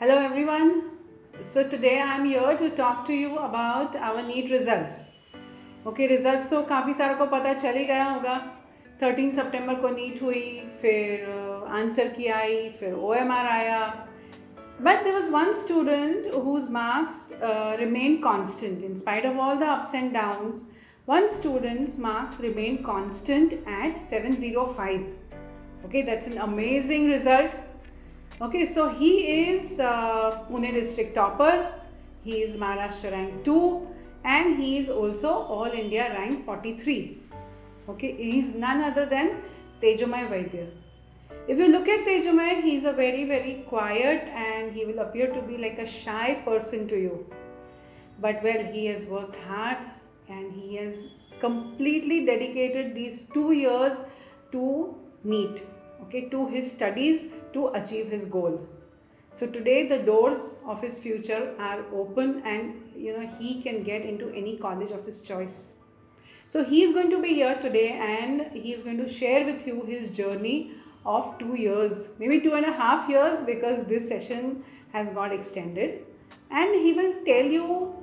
Hello everyone. So today I am here to talk to you about our NEET results. Okay, results तो काफ़ी सारों को पता चल ही गया होगा. 13 सितंबर को नीट हुई, फिर आंसर की आई, फिर OMR आया. But there was one student whose marks remained constant in spite of all the ups and downs. One student's marks remained constant at 705. Okay, that's an amazing result. Okay, so he is Pune district topper, he is Maharashtra rank 2 and he is also All India rank 43. Okay, he is none other than Tejomay Vaidya. If you look at Tejomay, he is a very quiet and he will appear to be like a shy person to you. But well, he has worked hard and he has completely dedicated these 2 years to NEET, okay, to his studies to achieve his goal. So today the doors of his future are open and he can get into any college of his choice. So he is going to be here today and he is going to share with you his journey of 2 years, maybe 2.5 years, because this session has got extended, and he will tell you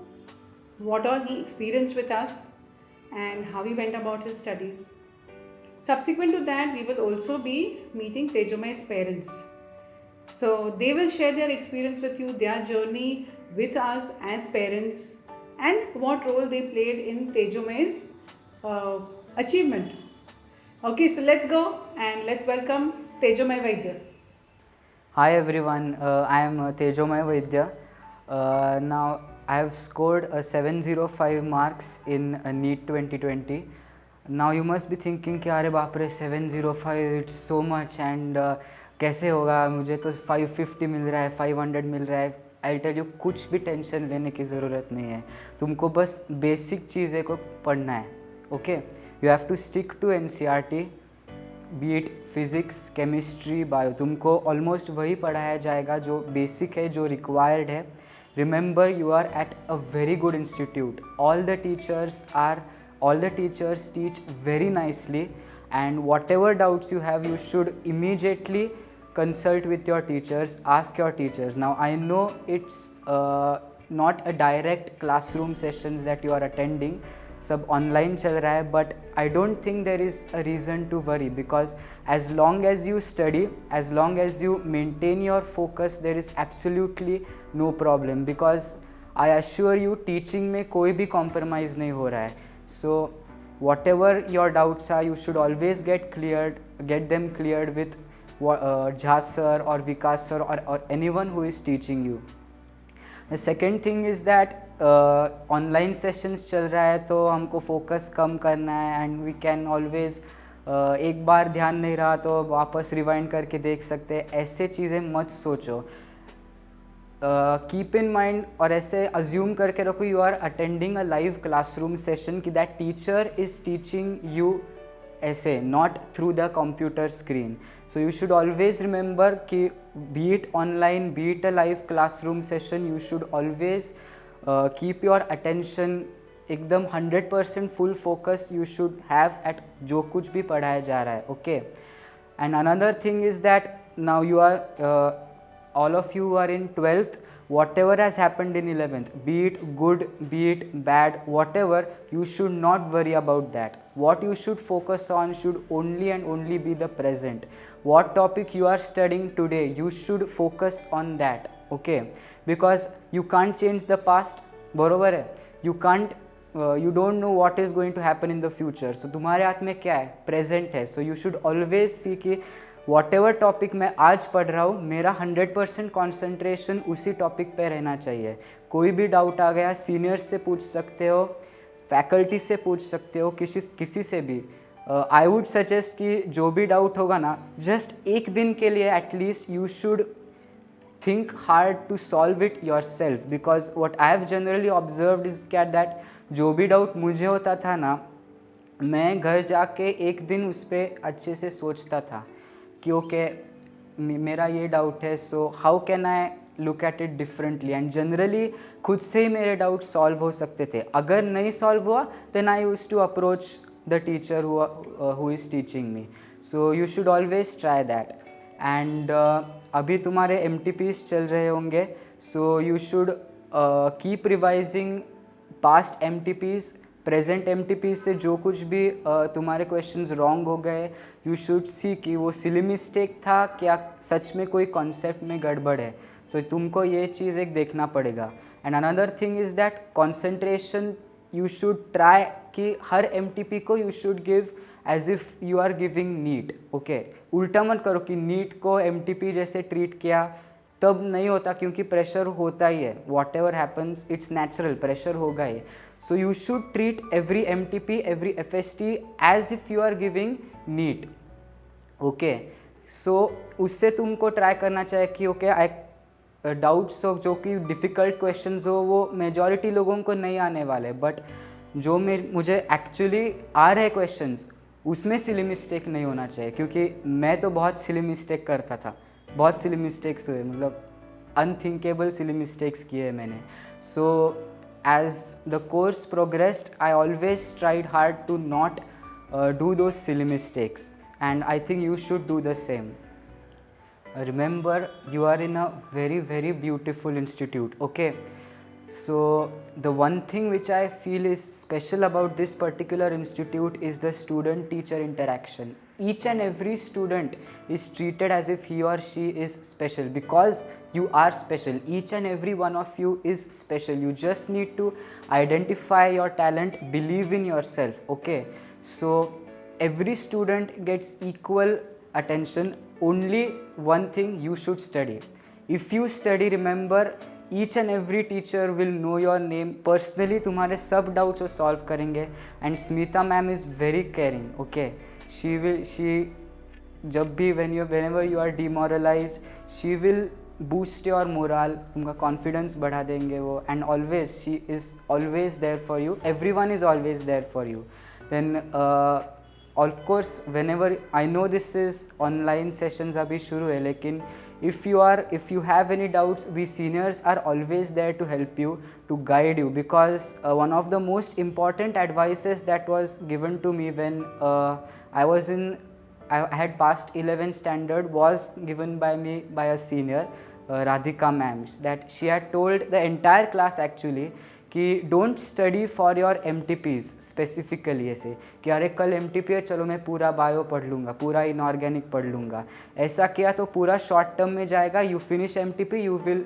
what all he experienced with us and how he went about his studies. Subsequent to that, we will also be meeting Tejomay's parents. So they will share their experience with you, their journey with us as parents, and what role they played in Tejomay's achievement. Okay, so let's go and let's welcome Tejomay Vaidya. Hi everyone, I am Tejomay Vaidya. Now I have scored 705 marks in NEET 2020. Now you must be thinking कि अरे बाप रे 705 it's so much and कैसे होगा, मुझे तो 550 मिल रहा है, 500 मिल रहा है. I'll tell you, कुछ भी टेंशन लेने की ज़रूरत नहीं है. तुमको बस बेसिक चीज़ें को पढ़ना है. Okay, you have to stick to NCERT, be it physics, chemistry, bio. तुमको ऑलमोस्ट वही पढ़ाया जाएगा जो बेसिक है, जो रिक्वायर्ड है. Remember, you are at a very good institute. All the teachers teach very nicely and whatever doubts you have, you should immediately consult with your teachers, ask your teachers. Now I know it's not a direct classroom sessions that you are attending, सब online चल रहा है, but I don't think there is a reason to worry, because as long as you study, as long as you maintain your focus, there is absolutely no problem, because I assure you teaching में कोई भी compromise नहीं हो रहा है. So whatever your doubts are, you should always get them cleared with Jha sir or Vikas sir or anyone who is teaching you. The second thing is that online sessions चल रहा है तो हमको focus कम करना है, and we can always एक बार ध्यान नहीं रहा तो वापस rewind करके देख सकते हैं. ऐसे चीज़ें मत सोचो. कीप इन माइंड और ऐसे अज्यूम करके रखो you are attending a live classroom session, कि that teacher is teaching you ऐसे, not through the computer screen. So you should always remember कि be it online, be it a live classroom session, you should always keep your attention एकदम 100% full focus you should have at जो कुछ भी पढ़ाया जा रहा है. Okay, and another thing is that now you are all of you are in 12th, whatever has happened in 11th, be it good, be it bad, whatever, you should not worry about that. What you should focus on should only and only be the present. What topic you are studying today, you should focus on that. Okay, because you can't change the past, बरोबर है. You can't you don't know what is going to happen in the future. So तुम्हारे हाथ में क्या है, present है. So you should always see कि whatever topic मैं आज पढ़ रहा हूँ, मेरा 100% कॉन्सेंट्रेशन उसी टॉपिक पे रहना चाहिए. कोई भी डाउट आ गया, सीनियर्स से पूछ सकते हो, फैकल्टी से पूछ सकते हो, किसी से भी. आई वुड सजेस्ट कि जो भी डाउट होगा ना, जस्ट एक दिन के लिए at least you should think hard to solve it yourself, because what I have generally observed is that जो भी डाउट मुझे होता था ना, मैं घर जाके एक दिन उस पर अच्छे से सोचता था कि ओके मेरा ये डाउट है, so how can I look at it differently, and generally खुद से ही मेरे डाउट सॉल्व हो सकते थे. अगर नहीं सॉल्व हुआ then I used to approach the teacher who is teaching me. So you should always try that. And अभी तुम्हारे MTPs चल रहे होंगे, so you should keep revising past MTPs, present MTPs से जो कुछ भी तुम्हारे क्वेश्चंस रॉन्ग हो गए, यू शुड सी कि वो सिली मिस्टेक था क्या सच में कोई कॉन्सेप्ट में गड़बड़ है, तो तुमको ये चीज़ एक देखना पड़ेगा. And another thing is that concentration you should try कि हर MTP को you should give as if you are giving NEET. Okay, उल्टा मत करो कि नीट को MTP जैसे ट्रीट किया, तब नहीं होता क्योंकि प्रेशर होता ही है. Whatever happens it's natural, pressure होगा ही. So you should treat every MTP, every FST as if you are giving NEET. Okay, so उससे तुमको ट्राई करना चाहिए कि ओके आई डाउट्स हो जो कि डिफ़िकल्ट क्वेश्चंस हो वो मेजॉरिटी लोगों को नहीं आने वाले, बट जो मुझे एक्चुअली आ रहे क्वेश्चंस उसमें सिली मिस्टेक नहीं होना चाहिए, क्योंकि मैं तो बहुत सिली मिस्टेक करता था, बहुत सिली मिस्टेक्स हुए, मतलब अनथिंकेबल सिली मिस्टेक्स किए मैंने. So as the course progressed I always tried hard to not do those silly mistakes, and I think you should do the same. Remember, you are in a very, very beautiful institute. Okay, so the one thing which I feel is special about this particular institute is the student teacher interaction. Each and every student is treated as if he or she is special, because you are special. Each and every one of you is special. You just need to identify your talent, believe in yourself. Okay, so every student gets equal attention. Only one thing, you should study. If you study, remember, each and every teacher will know your name personally. तुम्हारे सब doubts वो solve करेंगे. And Smita ma'am is very caring. Okay, she जब भी whenever you are demoralized, she will boost your morale, तुमका confidence बढ़ा देंगे वो. And always she is always there for you. Everyone is always there for you. Then of course, whenever I know this is online sessions अभी शुरू है, लेकिन if you have any doubts, we seniors are always there to help you, to guide you, because one of the most important advices that was given to me when I had passed 11th standard was given by me by a senior, Radhika ma'am, that she had told the entire class actually कि don't study for your MTPs specifically, ऐसे कि अरे कल MTP है चलो मैं पूरा bio पढ़ लूँगा, पूरा इनऑर्गेनिक पढ़ लूँगा. ऐसा किया तो पूरा शॉर्ट टर्म में जाएगा. You finish MTP, you will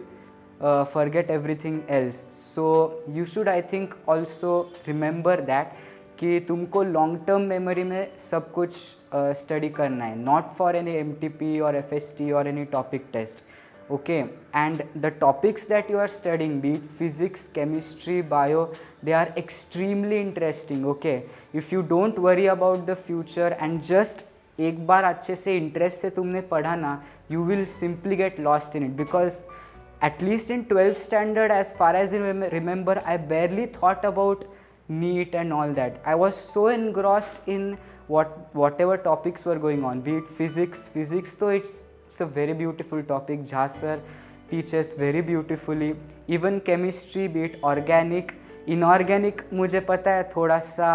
forget everything else. So you should I think also remember that कि तुमको लॉन्ग टर्म मेमोरी में सब कुछ स्टडी करना है, नॉट फॉर एनी MTP और FST और any topic test. Okay, and the topics that you are studying, be it physics, chemistry, bio, they are extremely interesting. Okay, if you don't worry about the future and just एक बार अच्छे से interest से तुमने पढ़ा ना, you will simply get lost in it, because at least in 12th standard, as far as I remember, I barely thought about NEET and all that. I was so engrossed in whatever topics were going on, be it physics तो it's a very beautiful topic. Jha sir teaches very beautifully. Even chemistry, be it organic, inorganic, मुझे पता है थोड़ा सा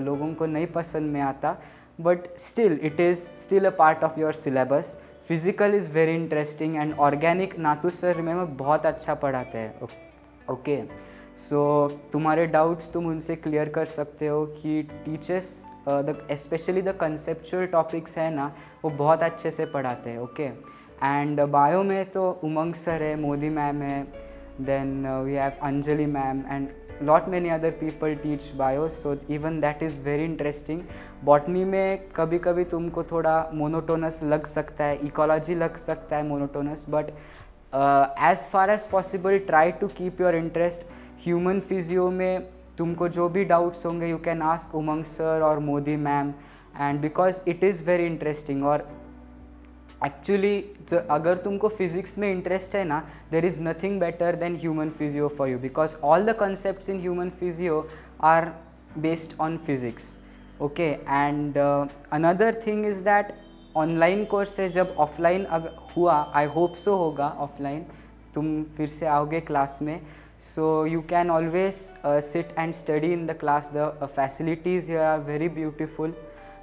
लोगों को नहीं पसंद में आता, but still it is still a part of your syllabus. Physical is very interesting and organic नातू सर remember बहुत अच्छा पढ़ाते हैं. Okay, so तुम्हारे डाउट्स तुम उनसे क्लियर कर सकते हो कि teachers specially the conceptual topics है ना, वो बहुत अच्छे से पढ़ाते हैं. ओके, एंड बायो में तो उमंग सर है, मोदी मैम है, then we have Anjali ma'am and lot many other people teach bio, so even that is very interesting. Botany में कभी कभी तुमको थोड़ा मोनोटोनस लग सकता है, इकोलॉजी लग सकता है monotonous, but as far as possible try to keep your interest. Human physio में तुमको जो भी डाउट्स होंगे you can ask Umang sir और Modi ma'am, and because it is very interesting. और एक्चुअली अगर तुमको फिजिक्स में इंटरेस्ट है ना, there is nothing better than human physio for you, because all the concepts in human physio are based on physics. Okay, and another thing is that online course है, जब offline हुआ, I hope so होगा offline, तुम फिर से आओगे class में, so you can always sit and study in the class. The facilities here are very beautiful.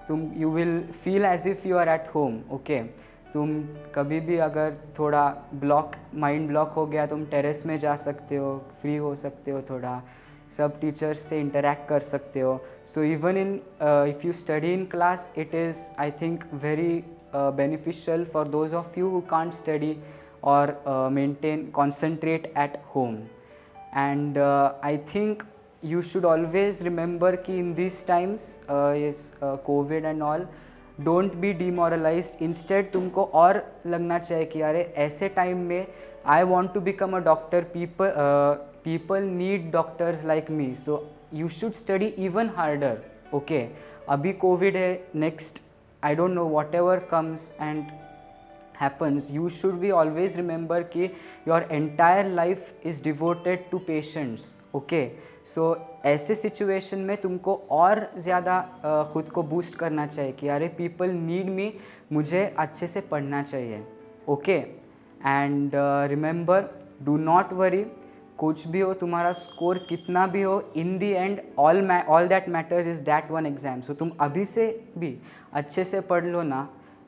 you will feel as if you are at home. Okay, तुम कभी भी अगर थोड़ा माइंड ब्लॉक हो गया, तुम टेरेस में जा सकते हो, फ्री हो सकते हो, थोड़ा सब टीचर्स से इंटरेक्ट कर सकते हो. So even in if you study in class, it is I think very beneficial for those of you who can't study or concentrate at home. And I think you should always remember कि in these times COVID and all, don't be demoralized. Instead तुमको और लगना चाहिए कि अरे ऐसे time में I want to become a doctor, people need doctors like me, so you should study even harder. Okay, अभी COVID है, next I don't know, whatever comes and happens, you should be always remember कि your entire life is devoted to patients. Okay, so ऐसे situation में तुमको और ज़्यादा ख़ुद को बूस्ट करना चाहिए कि अरे people need me, मुझे अच्छे से पढ़ना चाहिए. Okay, and remember, do not worry, कुछ भी हो, तुम्हारा स्कोर कितना भी हो, in the end all that matters is that one exam. So तुम अभी से भी अच्छे से पढ़ लो ना,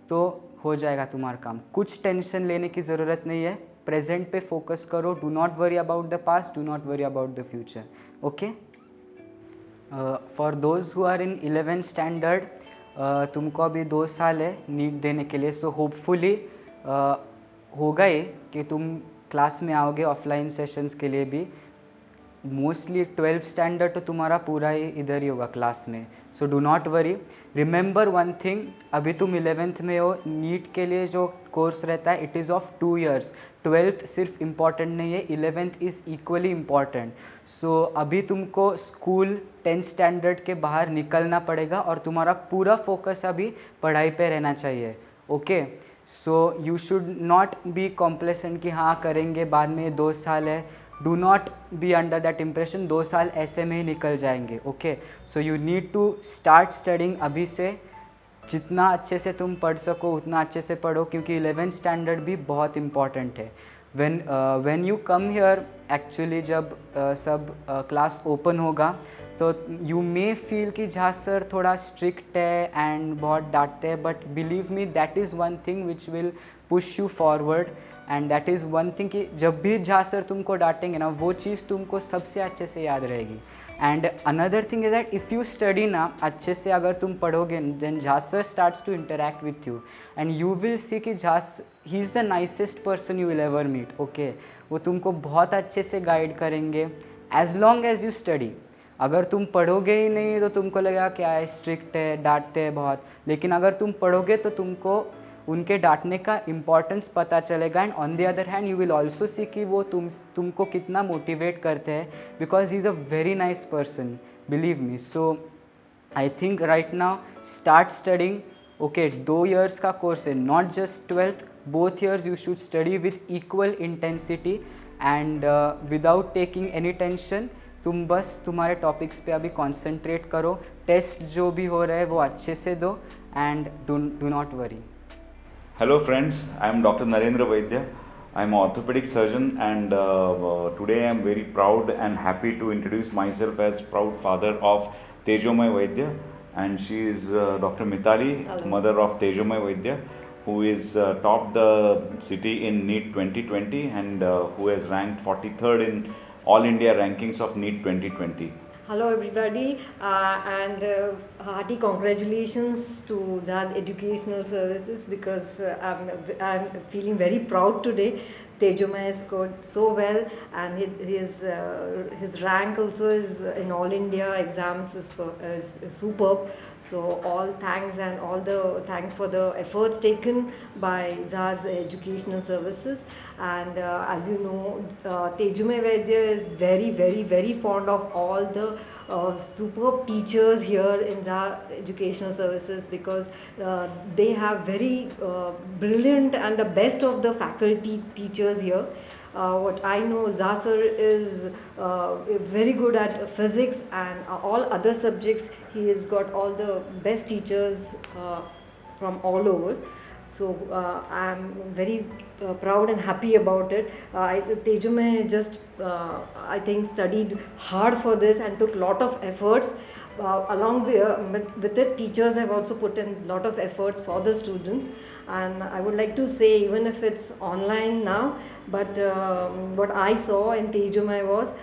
तो हो जाएगा तुम्हारा काम. कुछ टेंशन लेने की ज़रूरत नहीं है, प्रेजेंट पे फोकस करो. Do not worry about the past, do not worry about the future. Okay, for those who are in 11th standard, तुमको अभी 2 साल है नीट देने के लिए. सो होपफुली होगा ये कि तुम क्लास में आओगे ऑफलाइन सेशंस के लिए भी. मोस्टली 12th स्टैंडर्ड तो तुम्हारा पूरा ही इधर ही होगा क्लास में. So do not worry. Remember one thing, अभी तुम 11th में हो, नीट के लिए जो कोर्स रहता है it is of 2 years. 12th सिर्फ इम्पॉर्टेंट नहीं है, 11th इज़ इक्वली इम्पॉर्टेंट. सो अभी तुमको स्कूल 10th स्टैंडर्ड के बाहर निकलना पड़ेगा और तुम्हारा पूरा फोकस अभी पढ़ाई पे रहना चाहिए. Okay, so you should not be complacent कि हाँ करेंगे बाद में, 2 साल है. Do not be under that impression, 2 साल ऐसे में ही निकल जाएंगे. Okay, so you need to start studying अभी से. जितना अच्छे से तुम पढ़ सको उतना अच्छे से पढ़ो, क्योंकि 11th स्टैंडर्ड भी बहुत इम्पॉर्टेंट है. When you come here, actually जब सब क्लास ओपन होगा तो यू मे फील कि झा सर थोड़ा स्ट्रिक्ट है एंड बहुत डांटते हैं, but believe me that is one thing which will push you forward. And that is one thing कि जब भी झा सर तुमको डांटेंगे ना, वो चीज़ तुमको सबसे अच्छे से याद रहेगी. And another thing is that if you study ना अच्छे से, अगर तुम पढ़ोगे, then Jha sir starts to interact with you and you will see कि he is the nicest person you will ever meet. Okay, वो तुमको बहुत अच्छे से गाइड करेंगे as long as you study. अगर तुम पढ़ोगे ही नहीं तो तुमको लगेगा क्या है, स्ट्रिक्ट है, डांटते हैं बहुत. लेकिन अगर तुम पढ़ोगे तो तुमको उनके डांटने का इम्पॉर्टेंस पता चलेगा. And on the other hand you will also see कि वो तुमको कितना मोटिवेट करते हैं, because he is a very nice person, believe me. So I think right now start studying. Okay, 2 years का कोर्स है, not just 12th, both years you should study with equal intensity and without taking any tension. तुम बस तुम्हारे topics पे अभी concentrate करो. Test जो भी हो रहा है वो अच्छे से दो and do not worry. Hello friends, I am Dr. Narendra Vaidya. I am an orthopedic surgeon and today I am very proud and happy to introduce myself as proud father of Tejomay Vaidya, and she is Dr. Mitali, Hello. mother of Tejomay Vaidya, who is topped the city in NEET 2020 and who has ranked 43rd in All India rankings of NEET 2020. Hello everybody and hearty congratulations to Zaz Educational Services, because I'm feeling very proud today. Tejomay has scored so well and his rank also is in all India exams is superb. So all thanks and all the thanks for the efforts taken by Zaz Educational Services. And as you know, Tejomay Vaidya is very fond of all the superb teachers here in Zaz Educational Services, because they have very brilliant and the best of the faculty teachers here. What I know, Zasar is very good at physics and all other subjects. He has got all the best teachers from all over. So I am very proud and happy about it. Tejomay just I think studied hard for this and took lot of efforts. along with it, teachers have also put in a lot of efforts for the students, and I would like to say, even if it's online now, but what I saw in Tejomai was,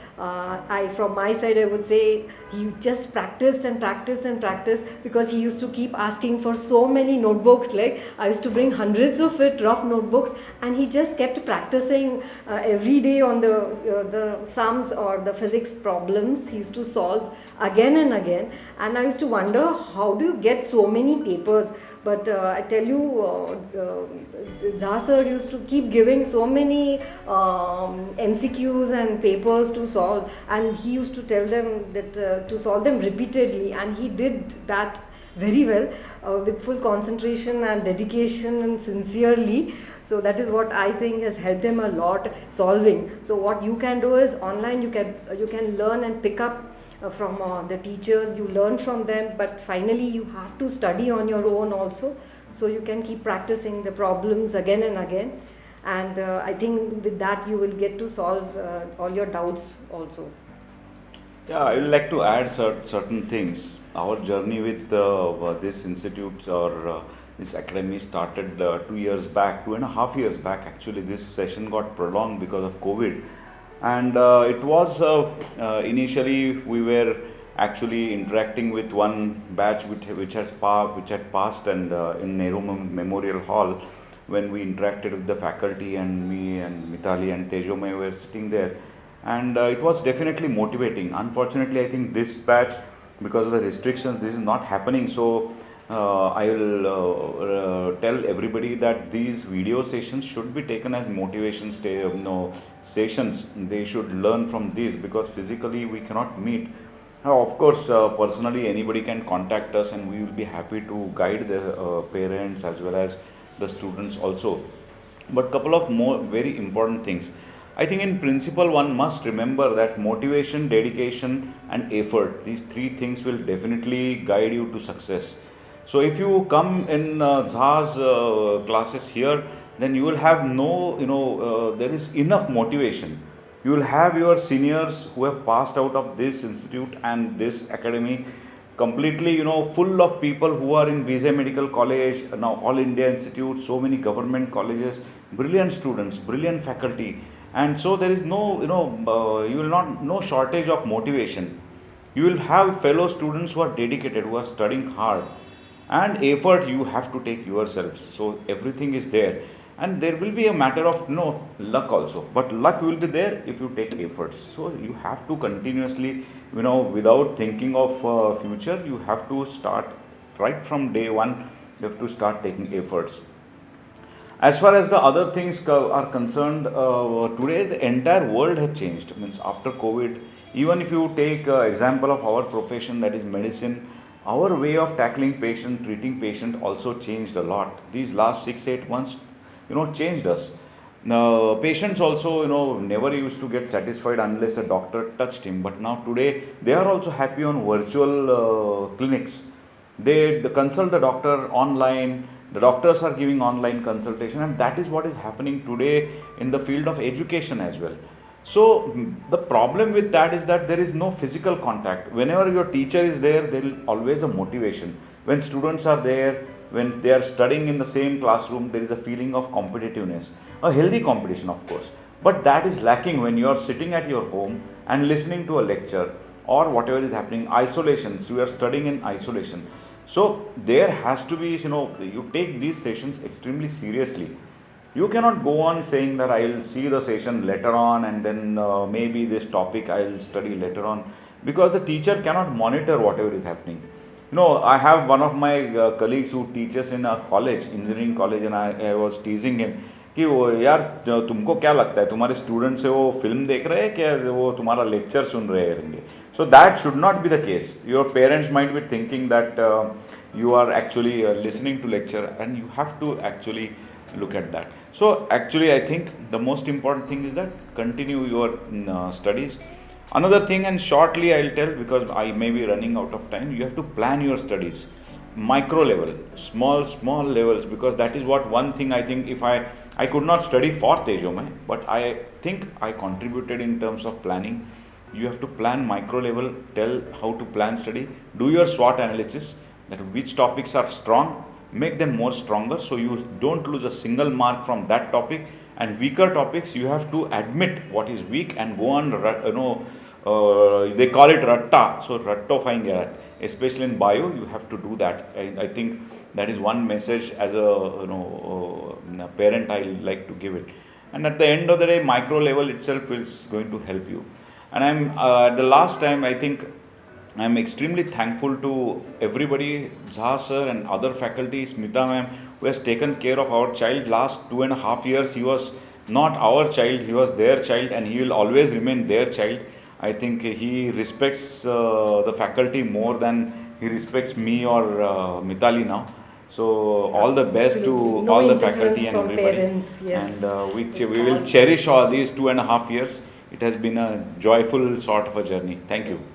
from my side I would say, he just practiced and practiced and practiced, because he used to keep asking for so many notebooks. Like, I used to bring hundreds of rough notebooks, and he just kept practicing every day on the sums or the physics problems he used to solve again and again. And I used to wonder, how do you get so many papers? But I tell you, Jha sir used to keep giving so many MCQs and papers to solve, and he used to tell them that to solve them repeatedly, and he did that very well, with full concentration and dedication and sincerely. So that is what I think has helped him a lot solving. So what you can do is, online you can learn and pick up from the teachers, you learn from them, but finally you have to study on your own also, so you can keep practicing the problems again and again, and I think with that you will get to solve all your doubts also. Yeah, I would like to add certain things. Our journey with this institute or this academy started 2 years back, 2.5 years back. Actually, this session got prolonged because of COVID, and it was initially we were actually interacting with one batch which had passed, and in Nehru Memorial Hall, when we interacted with the faculty, and me and Mithali and Tejomai were sitting there, and it was definitely motivating. Unfortunately, I think this batch, because of the restrictions, this is not happening. So I will tell everybody that these video sessions should be taken as motivation sessions. They should learn from these, because physically we cannot meet. Of course, personally anybody can contact us, and we will be happy to guide the parents as well as the students also. But couple of more very important things. I think in principle one must remember that motivation, dedication and effort, these three things will definitely guide you to success. So if you come in Jha's classes here, then you will have there is enough motivation. You will have your seniors who have passed out of this institute and this academy completely, full of people who are in BJ Medical College, now All India Institute, so many government colleges, brilliant students, brilliant faculty. And so there is you will no shortage of motivation. You will have fellow students who are dedicated, who are studying hard, and effort you have to take yourselves. So everything is there, and there will be a matter of luck also, but luck will be there if you take efforts. So you have to continuously, without thinking of future, you have to start right from day one. You have to start taking efforts. As far as the other things are concerned, today the entire world has changed. Means after COVID, even if you take example of our profession, that is medicine, our way of tackling patient, treating patient also changed a lot. These last 6-8 months, changed us. Now, patients also, never used to get satisfied unless the doctor touched him. But now today, they are also happy on virtual clinics. They consult the doctor online. The doctors are giving online consultation, and that is what is happening today in the field of education as well. So the problem with that is that there is no physical contact. Whenever your teacher is there is always a motivation. When students are there, when they are studying in the same classroom, there is a feeling of competitiveness, a healthy competition of course. But that is lacking when you are sitting at your home and listening to a lecture or whatever is happening. Isolations, you are studying in isolation. So there has to be, you take these sessions extremely seriously. You cannot go on saying that I will see the session later on, and then maybe this topic I will study later on, because the teacher cannot monitor whatever is happening. I have one of my colleagues who teaches in a college, engineering college, and I was teasing him कि वो यार तुमको क्या लगता है तुम्हारे student से वो फिल्म देख रहे हैं क्या वो तुम्हारा लेक्चर सुन रहे रहेंगे. So that should not be the case. Your parents might be thinking that you are actually listening to lecture, and you have to actually look at that. So actually I think the most important thing is that continue your studies. Another thing, and shortly I'll tell because I may be running out of time, you have to plan your studies. Micro level, small levels, because that is what one thing I think, if I could not study for Tejomai, but I think I contributed in terms of planning. you have to plan micro level, tell how to plan study, do your SWOT analysis, that which topics are strong, make them more stronger so you don't lose a single mark from that topic, and weaker topics you have to admit what is weak and go on, they call it ratta, so rattofying that, especially in bio you have to do that. I think that is one message as a parent I like to give it. And at the end of the day, micro level itself is going to help you. And I'm at the last time, I think I'm extremely thankful to everybody, Jha sir and other faculty, Smita ma'am, who has taken care of our child. Last 2.5 years, he was not our child, he was their child, and he will always remain their child. I think he respects the faculty more than he respects me or Mitali now. So all the best Absolutely. to No all the interference faculty and from everybody. parents, yes. And It's we will all- cherish all these 2.5 years. It has been a joyful sort of a journey. Thank you. Yes.